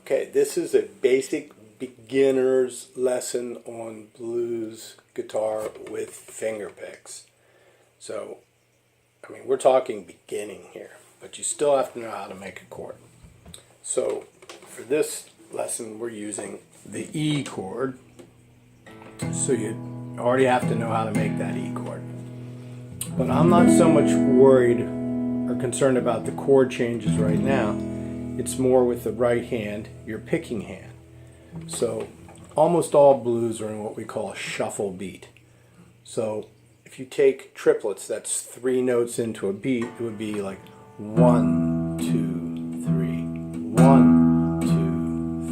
Okay, this is a basic beginner's lesson on blues guitar with finger picks. So, I mean, we're talking beginning here, but you still have to know how to make a chord. So, for this lesson, we're using the E chord. So you already have to know how to make that E chord. But I'm not so much worried or concerned about the chord changes right now. It's more with the right hand, your picking hand. So almost all blues are in what we call a shuffle beat. So if you take triplets, that's 3 notes into a beat, it would be like 1, 2, 3, 1, 2,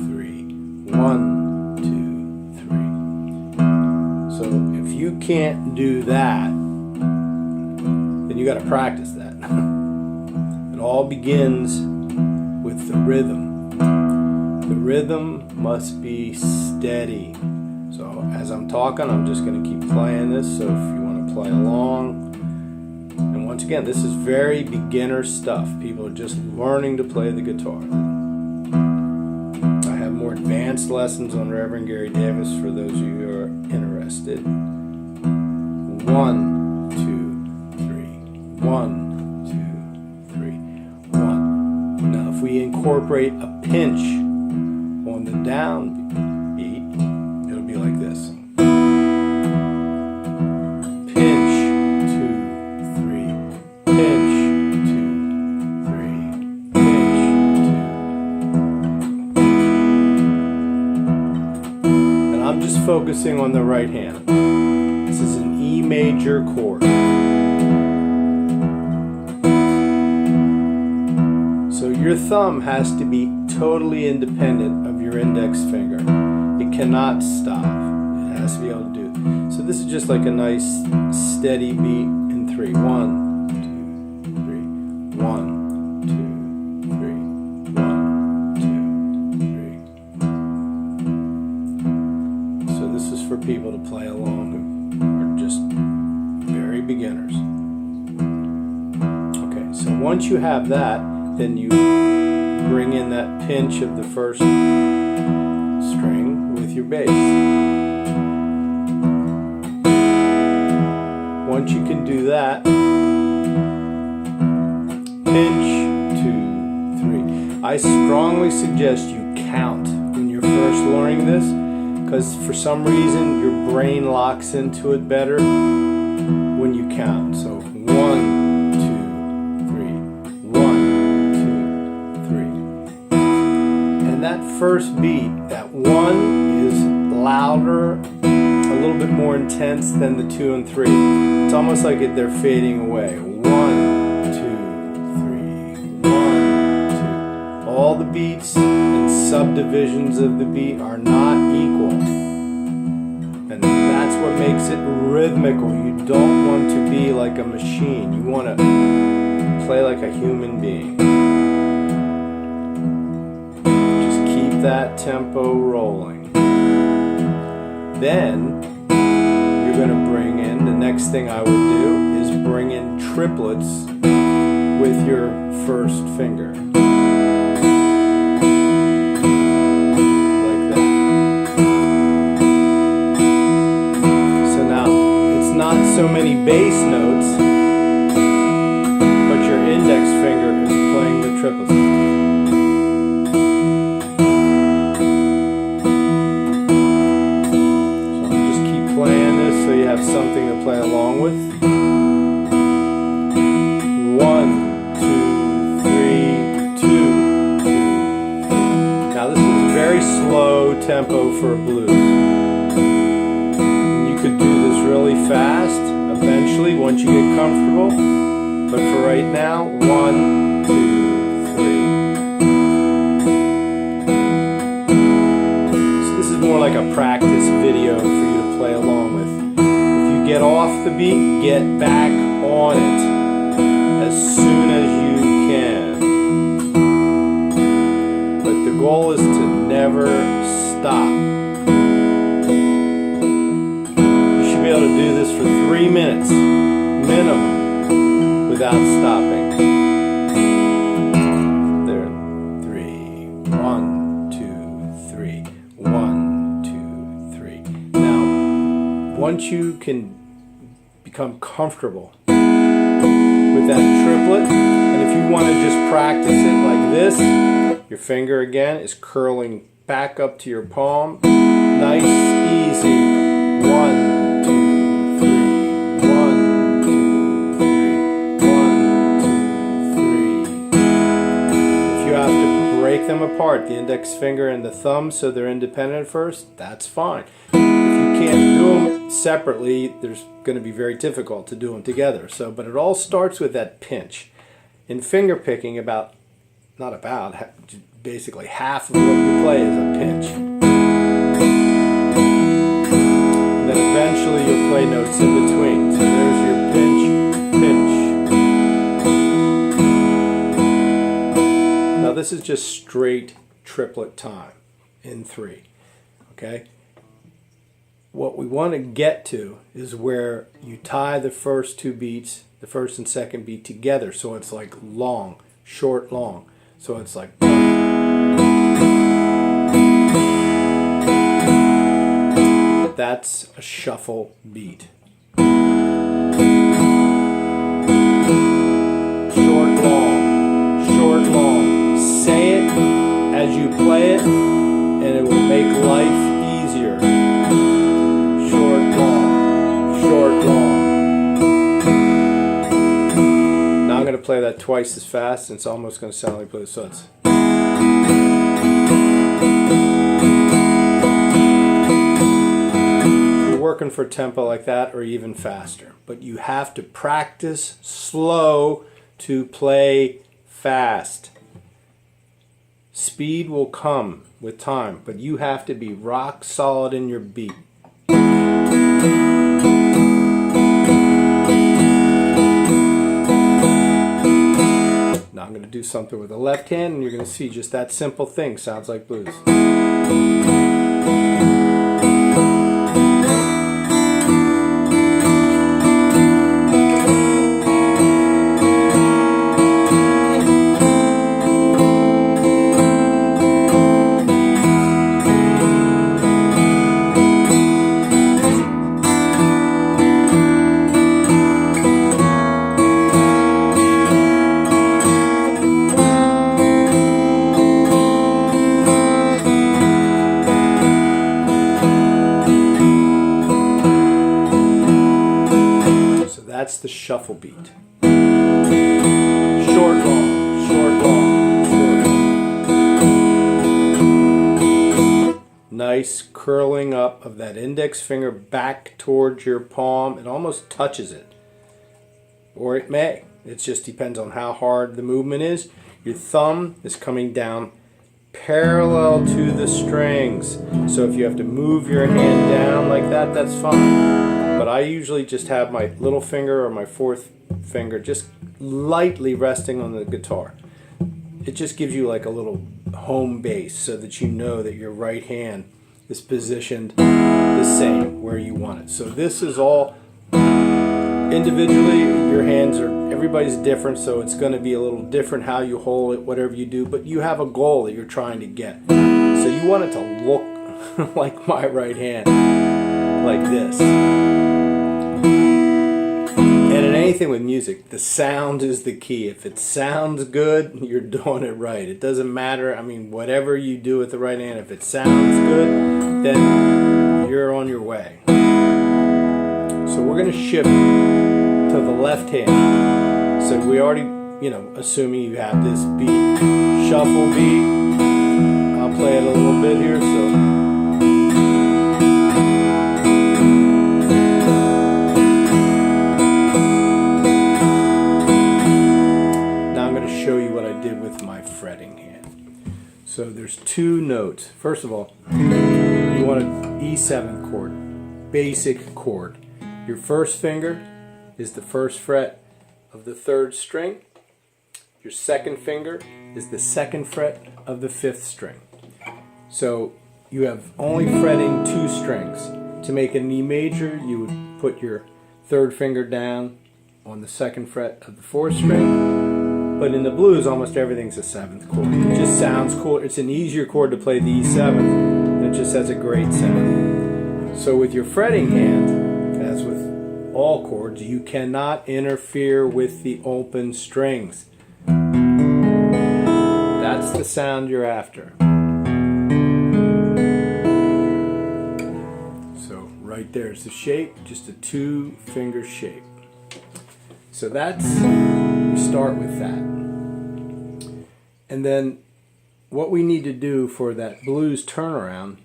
3, 1, 2, 3. So if you can't do that, then you got to practice that. It all begins with the rhythm. The rhythm must be steady. So as I'm talking, I'm just going to keep playing this. So if you want to play along, and once again, this is very beginner stuff. People are just learning to play the guitar. I have more advanced lessons on Reverend Gary Davis for those of you who are interested. 1, 2, 3, 1. Now if we incorporate a pinch on the down beat, it'll be like this. Pinch, 2, 3, pinch, 2, 3, pinch, 2. And I'm just focusing on the right hand. This is an E major chord. So your thumb has to be totally independent of your index finger. It cannot stop. It has to be able to do it. So this is just like a nice steady beat in 3. 1, 2, 3. 1, 2, 3. 1, 2, 3. So this is for people to play along who are just very beginners. Okay, so once you have that, then you bring in that pinch of the first string with your bass. Once you can do that, pinch, 2, 3. I strongly suggest you count when you're first learning this, because for some reason your brain locks into it better when you count. So 1, that first beat, that 1 is louder, a little bit more intense than the 2 and 3. It's almost like they're fading away. 1, 2, 3, 1, 2. All the beats and subdivisions of the beat are not equal. And that's what makes it rhythmical. You don't want to be like a machine. You want to play like a human being. That tempo rolling. Then you're going to bring in, the next thing I would do is bring in triplets with your first finger. Like that. So now it's not so many bass notes, but your index finger is playing the triplets. Something to play along with. 1, 2, 3, 2. Now this is a very slow tempo for a blues. You could do this really fast eventually once you get comfortable, but for right now, 1, 2, 3. So this is more like a practice video for you to play along with. Get off the beat, get back on it as soon as you can. But the goal is to never stop. You should be able to do this for 3 minutes minimum without stopping. There, 3, 1, 2. once you can become comfortable with that triplet, and if you want to just practice it like this, your finger again is curling back up to your palm. Nice, easy. 1, 2, 3. 1, 2, 3. 1, 2, 3. If you have to break them apart, the index finger and the thumb, so they're independent first, that's fine. If you can't do them separately, there's going to be very difficult to do them together. So, but it all starts with that pinch. In finger picking, basically half of what you play is a pinch. And then eventually you'll play notes in between. So there's your pinch, pinch. Now this is just straight triplet time in 3. Okay? What we want to get to is where you tie the first 2 beats, the first and second beat together, so it's like long, short, long. So it's like that's a shuffle beat. Short, long, short, long. Say it as you play it, and it will make life easier. Short, long, short, long. Now I'm going to play that twice as fast, and it's almost going to sound like blues. So it's working for tempo like that or even faster, but you have to practice slow to play fast. Speed will come with time, but you have to be rock solid in your beat. Now I'm going to do something with the left hand, and you're going to see just that simple thing sounds like blues. That's the shuffle beat. Short, long, short, long, short. Nice curling up of that index finger back towards your palm. It almost touches it. Or it may. It just depends on how hard the movement is. Your thumb is coming down parallel to the strings. So if you have to move your hand down like that, that's fine. But I usually just have my little finger or my fourth finger just lightly resting on the guitar. It just gives you like a little home base so that you know that your right hand is positioned the same where you want it. So this is all individually, your hands are, everybody's different, so it's going to be a little different how you hold it, whatever you do, but you have a goal that you're trying to get. So you want it to look like my right hand, like this. And in anything with music, the sound is the key. If it sounds good, you're doing it right. It doesn't matter, I mean, whatever you do with the right hand, if it sounds good, then you're on your way. So we're going to shift to the left hand. So we already, assuming you have this beat, shuffle beat. I'll play it a little bit here, so. Show you what I did with my fretting hand. So there's 2 notes. First of all, you want an E7 chord, basic chord. Your first finger is the first fret of the 3rd string. Your second finger is the 2nd fret of the 5th string. So you have only fretting 2 strings. To make an E major, you would put your 3rd finger down on the 2nd fret of the 4th string. But in the blues, almost everything's a 7th chord. It just sounds cool. It's an easier chord to play the E7th, and it just has a great sound. So with your fretting hand, all chords, you cannot interfere with the open strings. That's the sound you're after. So right there's the shape, just a 2-finger shape. So that's, we start with that. And then what we need to do for that blues turnaround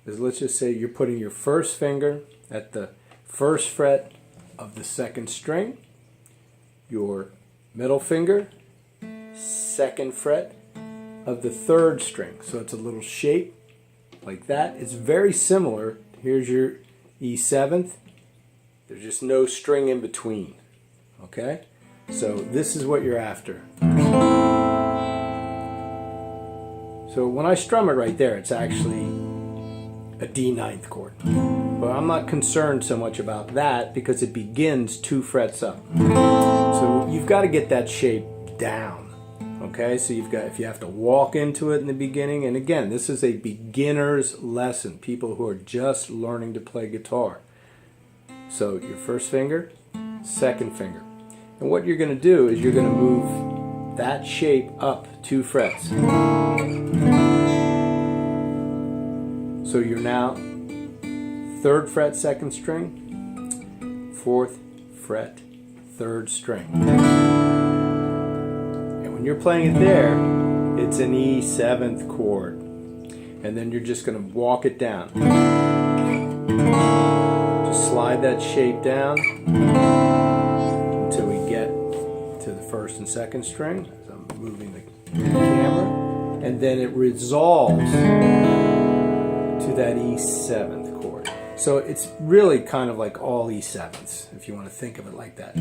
is, let's just say you're putting your first finger at the first fret of the second string, your middle finger, second fret of the third string. So it's a little shape like that. It's very similar. Here's your E7th. There's just no string in between. Okay? So this is what you're after. So when I strum it right there, it's actually a D9th chord. But I'm not concerned so much about that because it begins 2 frets up. So you've got to get that shape down. Okay, so if you have to walk into it in the beginning, and again, this is a beginner's lesson, people who are just learning to play guitar. So your first finger, second finger. And what you're going to do is you're going to move that shape up 2 frets. So you're now 3rd fret, 2nd string, 4th fret, 3rd string. And when you're playing it there, it's an E7th chord. And then you're just going to walk it down. Just slide that shape down until we get to the 1st and 2nd string. So I'm moving the camera. And then it resolves to that E7th chord. So it's really kind of like all E7s, if you want to think of it like that.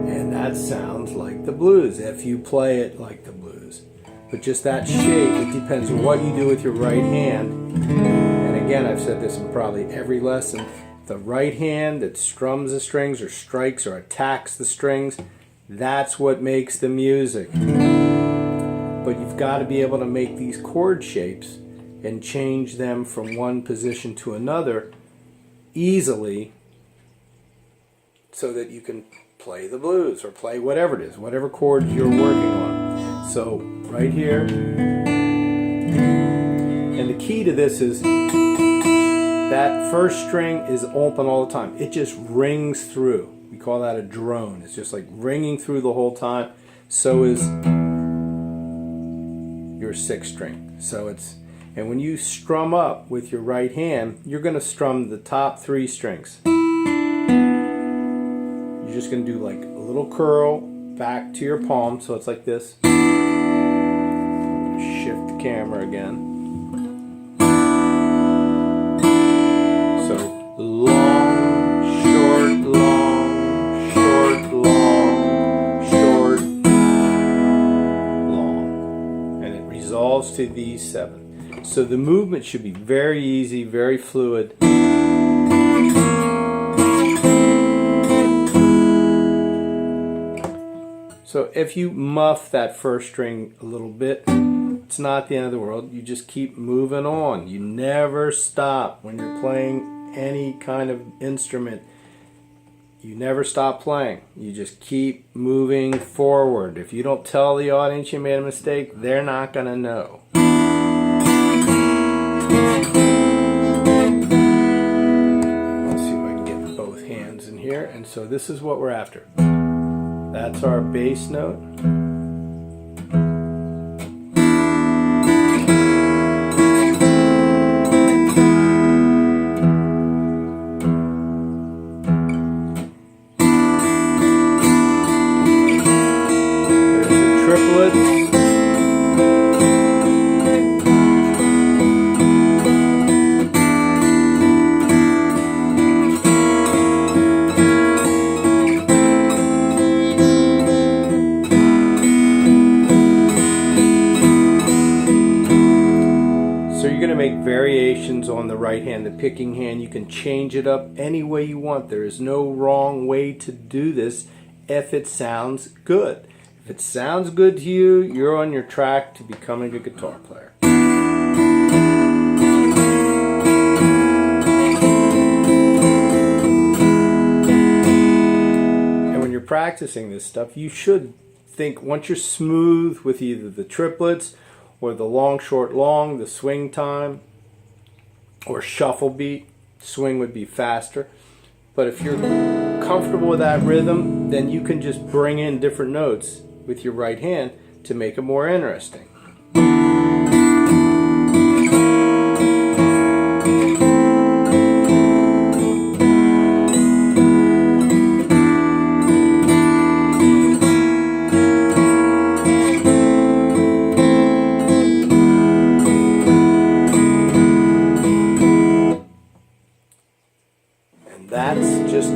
And that sounds like the blues, if you play it like the blues. But just that shape, it depends on what you do with your right hand. And again, I've said this in probably every lesson, the right hand that strums the strings or strikes or attacks the strings, that's what makes the music. But you've got to be able to make these chord shapes and change them from one position to another easily so that you can play the blues or play whatever it is, whatever chords you're working on. So right here, and the key to this is that first string is open all the time. It just rings through. We call that a drone. It's just like ringing through the whole time. So is your 6th string. So it's, and when you strum up with your right hand, you're going to strum the top 3 strings. You're just going to do like a little curl back to your palm, so it's like this. Shift the camera again. So long, short, long, short, long, short, long. And it resolves to these 7. So the movement should be very easy, very fluid. So if you muff that first string a little bit, it's not the end of the world. You just keep moving on. You never stop when you're playing any kind of instrument. You never stop playing. You just keep moving forward. If you don't tell the audience you made a mistake, they're not going to know. Let's see if I can get both hands in here. And so this is what we're after. That's our bass note. There's the triplets. Make variations on the right hand, the picking hand. You can change it up any way you want. There is no wrong way to do this if it sounds good. If it sounds good to you, you're on your track to becoming a guitar player. practicing this stuff, you should think, once you're smooth with either the triplets or the long, short, long, the swing time, or shuffle beat, swing would be faster. But if you're comfortable with that rhythm, then you can just bring in different notes with your right hand to make it more interesting. That's just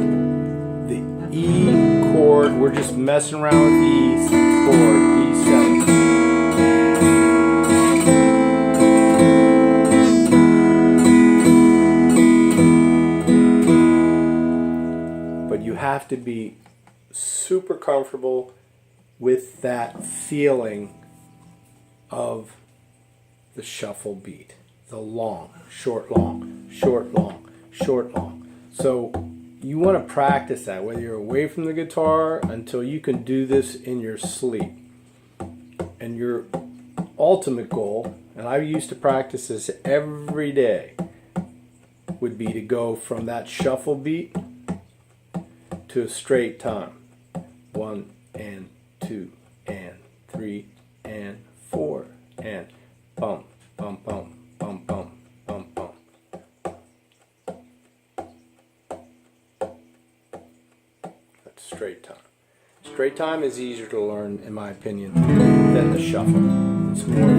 the E chord. We're just messing around with the E chord, E7. But you have to be super comfortable with that feeling of the shuffle beat. The long, short, long, short, long, short, long. So you want to practice that, whether you're away from the guitar, until you can do this in your sleep. And your ultimate goal, and I used to practice this every day, would be to go from that shuffle beat to a straight time. 1 and 2 and 3 and 4 and bum, bum, bum, bum, bum, bum, bum. Straight time. Straight time is easier to learn, in my opinion, than the shuffle. It's more.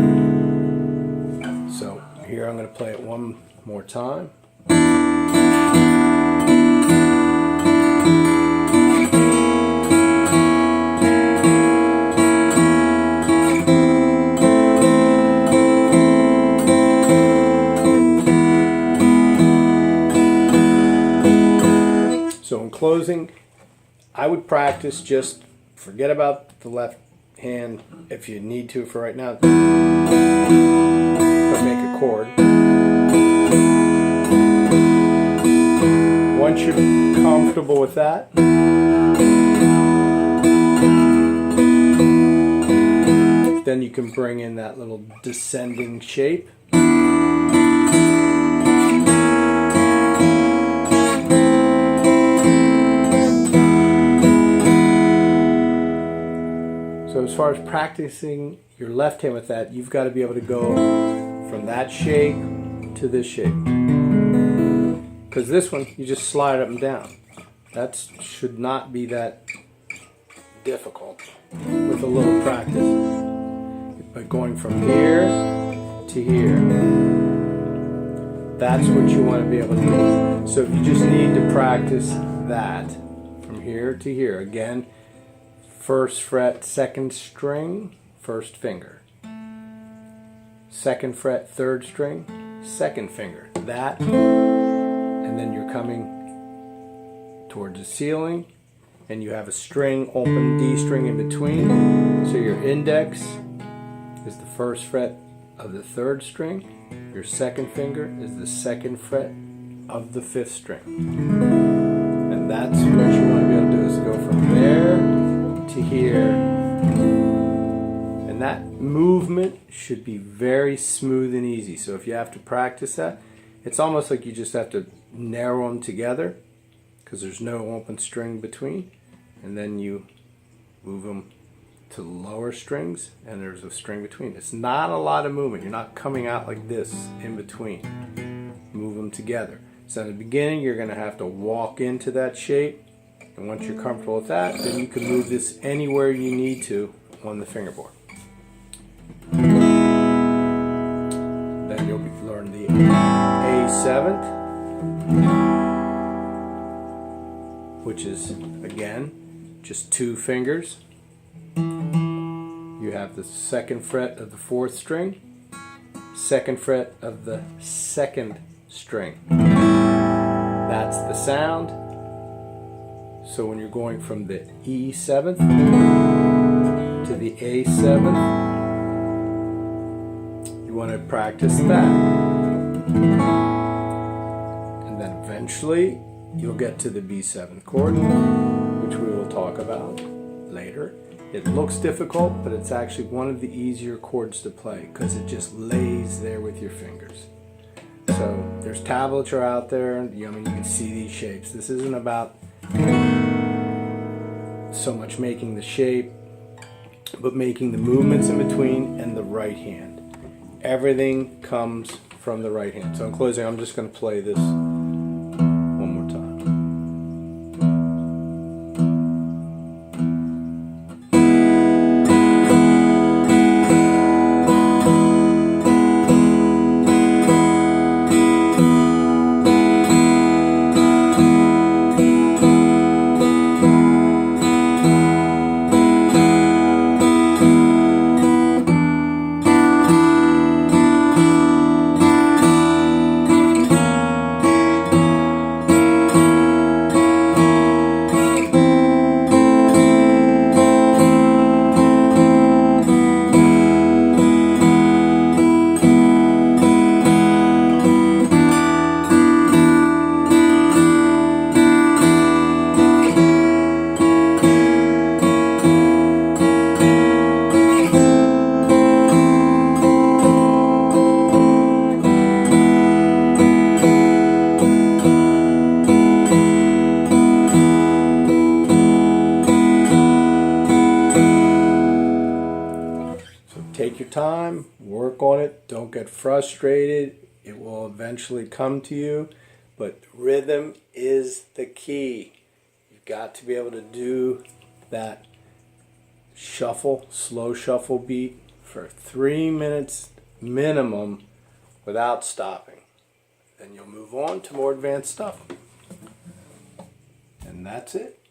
So here I'm going to play it one more time. So in closing, I would practice, just forget about the left hand if you need to for right now. But make a chord. Once you're comfortable with that, then you can bring in that little descending shape. So as far as practicing your left hand with that, you've got to be able to go from that shape to this shape. Because this one, you just slide up and down. That should not be that difficult with a little practice. But going from here to here, that's what you want to be able to do. So if you just need to practice that from here to here, again, first fret, second string, first finger. Second fret, third string, second finger. That, and then you're coming towards the ceiling, and you have a string, open D string in between. So your index is the first fret of the third string. Your second finger is the second fret of the fifth string. And that's what you want to be able to do, is go from there to here, and that movement should be very smooth and easy. So if you have to practice that, it's almost like you just have to narrow them together, because there's no open string between, and then you move them to lower strings and there's a string between. It's not a lot of movement. You're not coming out like this in between. Move them together. So in the beginning, you're going to have to walk into that shape. And once you're comfortable with that, then you can move this anywhere you need to on the fingerboard. Then you'll learn the A7th, which is, again, just 2 fingers. You have the second fret of the fourth string, second fret of the second string. That's the sound. So when you're going from the E7th to the A7th, you want to practice that. And then eventually you'll get to the B7 chord, which we will talk about later. It looks difficult, but it's actually one of the easier chords to play because it just lays there with your fingers. So there's tablature out there, you can see these shapes. This isn't about so much making the shape, but making the movements in between and the right hand. Everything comes from the right hand. So in closing, I'm just going to play this one more time. Take your time, work on it, don't get frustrated. It will eventually come to you, but rhythm is the key. You've got to be able to do that shuffle, slow shuffle beat for 3 minutes minimum without stopping. Then you'll move on to more advanced stuff. And that's it.